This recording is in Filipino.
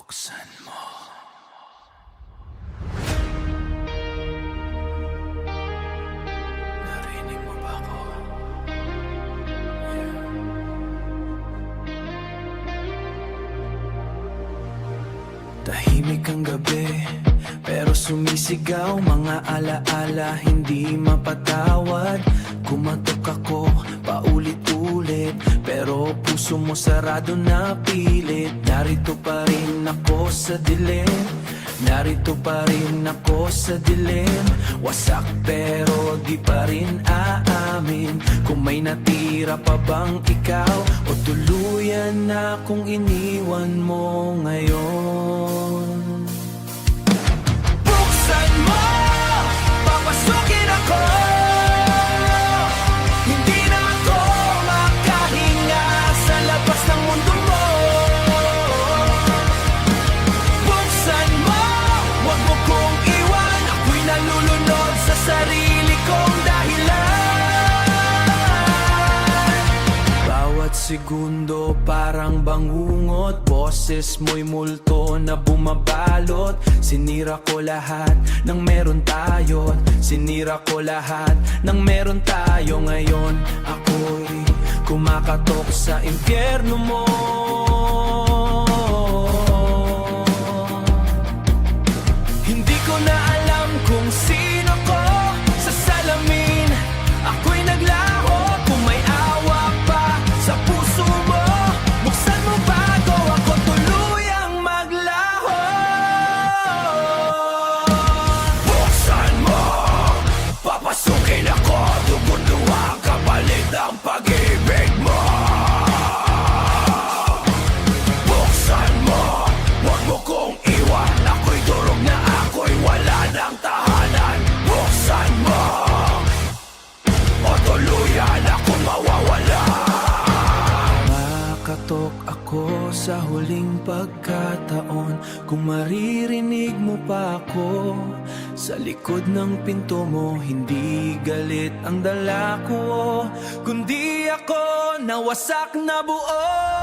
Buksan mo. Narinig mo ba ako? Yeah. Tahimik ang gabi, pero sumisigaw mga alaala hindi mapatawad. Kumatok ako paulit-ulit, pero puso mo sarado na pilit. Narito pa rin ako sa dilim, narito pa rin ako sa dilim. Wasak pero di pa rin aamin kung may natira pa bang ikaw, o tuluyan na kung iniwan mo ngayon. Buksan mo, papasukin ako. Hindi na ako makahinga sa labas ng mundo mo. Buksan mo, wag mo kong iwan. Ako'y nalulunod sa sarili kong dahilan. Bawat segundo parang bangungot, boses mo'y multo na bumabalot. Sinira ko lahat ng meron tayo, sinira ko lahat ng meron tayo. Ngayon ako'y kumakatok sa impyerno mo. Hindi ko na alam kung sino ko sa salamin. Ako'y naglaho, kung may awa pa sa puso mo. Buksan mo bago ako tuluyang maglaho. Buksan mo, papasukin ako. Dugun-duwa kapalit ang pag-ibig mo. Buksan mo, wag mo kong iwan. Ako'y durog na, ako'y wala ng tahanan. Buksan mo, o tuluyan akong mawawala. Makatok ako sa huling pagkataon, kung maririnig mo pa ako sa likod ng pinto mo. Hindi galit ang dala ko, kundi ako nawasak na buo.